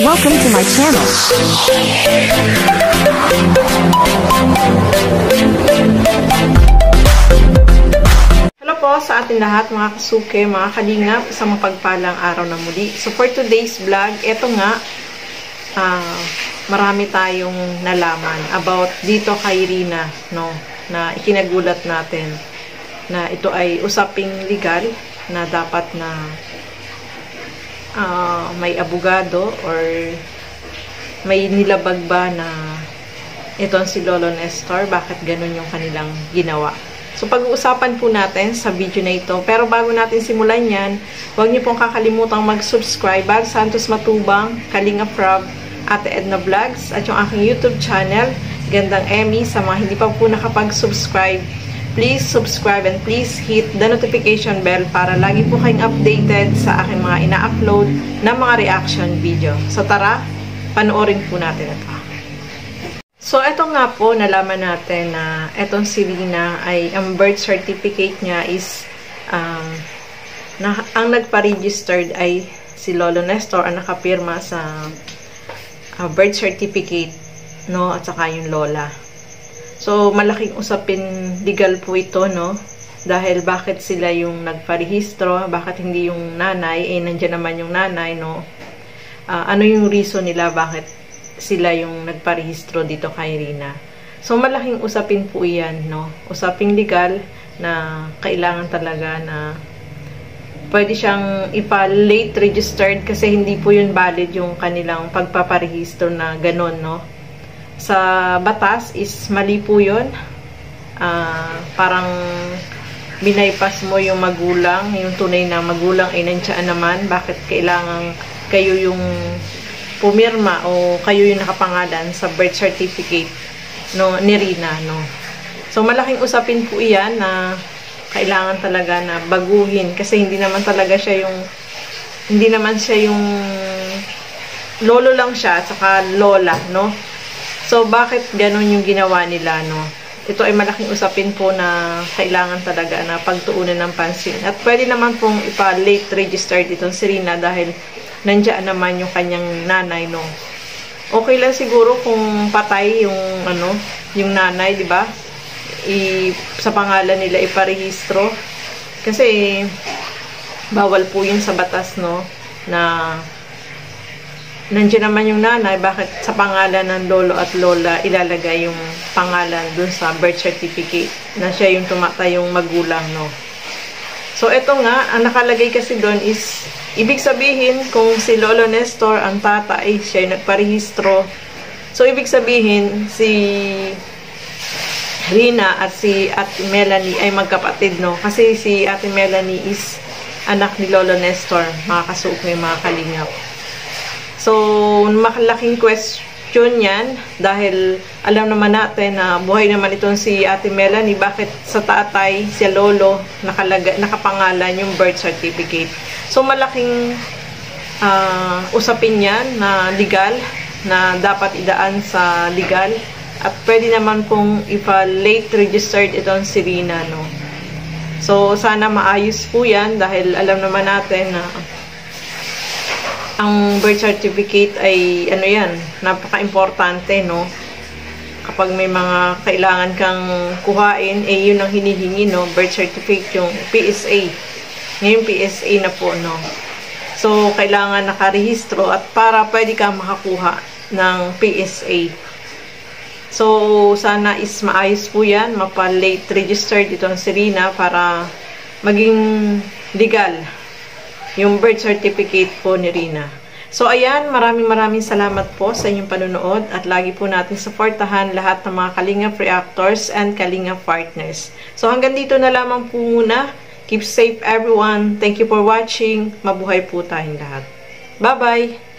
Welcome to my channel. Hello po sa ating lahat mga kasuke, mga kalingap, sa mapagpalang araw na muli. So for today's vlog, eto nga, marami tayong nalaman about dito kay Rina, no, na ikinagulat natin na ito ay usaping legal na dapat na may abogado or may nilabag ba na itong si Lolo Nestor, bakit ganun yung kanilang ginawa. So pag-uusapan po natin sa video na ito, pero bago natin simulan yan, huwag niyo pong kakalimutang mag-subscribe, Bag Santos Matubang, Kalinga Prab, Ate Edna Vlogs, at yung aking YouTube channel, Gandang Emmy. Sa mga hindi pa po nakapag-subscribe, please subscribe and please hit the notification bell para lagi po kayong updated sa aking mga ina-upload na mga reaction video. So tara, panoorin po natin ito. So ito nga po, nalaman natin na etong si Rina ay ang birth certificate niya is ang nagpa-registered ay si Lolo Nestor, ang nakapirma sa birth certificate, no, at saka yung lola. So, malaking usapin legal po ito, no? Dahil bakit sila yung nagparehistro, bakit hindi yung nanay, nandiyan naman yung nanay, no? Ano yung reason nila bakit sila yung nagparehistro dito kay Rina? So, malaking usapin po yan, no? Usaping legal na kailangan talaga na pwede siyang ipa-late registered kasi hindi po yun valid yung kanilang pagpaparehistro na ganon, no? Sa batas is mali po yun. Parang binaypas mo yung magulang, yung tunay na magulang ay nandiyan naman. Bakit kailangan kayo yung pumirma o kayo yung nakapangalan sa birth certificate, no, ni Rina, no? So malaking usapin po iyan na kailangan talaga na baguhin kasi hindi naman siya yung lolo lang siya at saka lola, no? So, bakit ganun yung ginawa nila, no? Ito ay malaking usapin po na kailangan talaga na pagtuunan ng pansin. At pwede naman pong ipa-late registered itong si Rina dahil nandiyan naman yung kanyang nanay, no? Okay lang siguro kung patay yung nanay, di ba? Sa pangalan nila iparehistro. Kasi, bawal po yun sa batas, no? Na nandiyan naman yung nanay, bakit sa pangalan ng lolo at lola ilalagay yung pangalan dun sa birth certificate na siya yung tumatayong magulang, no? So, ito nga, ang nakalagay kasi dun is, ibig sabihin, kung si Lolo Nestor, ang tatay, siya yung nagparehistro. So, ibig sabihin, si Rina at si Ate Melanie ay magkapatid, no? Kasi si Ate Melanie is anak ni Lolo Nestor, mga kasuke, mga kalingap. So, malaking question yan dahil alam naman natin na buhay naman itong si Ate Melanie, bakit sa tatay, si Lolo, nakapangalan yung birth certificate. So, malaking usapin yan na legal, na dapat idaan sa legal. At pwede naman pong ipa-late registered itong si Rina, no? So, sana maayos po yan dahil alam naman natin na ang birth certificate ay napaka-importante, no? Kapag may mga kailangan kang kuhain, yun ang hinihingi, no? Birth certificate, yung PSA. Ngayon PSA na po, no? So, kailangan nakarehistro at para pwede kang makakuha ng PSA. So, sana is maayos po yan, mapa-late registered itong si Rina para maging legal yung birth certificate po ni Rina. So, ayan, maraming salamat po sa inyong panunood at lagi po natin supportahan lahat ng mga Kalingap reactors and Kalingap partners. So, hanggang dito na lamang po muna. Keep safe everyone. Thank you for watching. Mabuhay po tayong lahat. Bye-bye!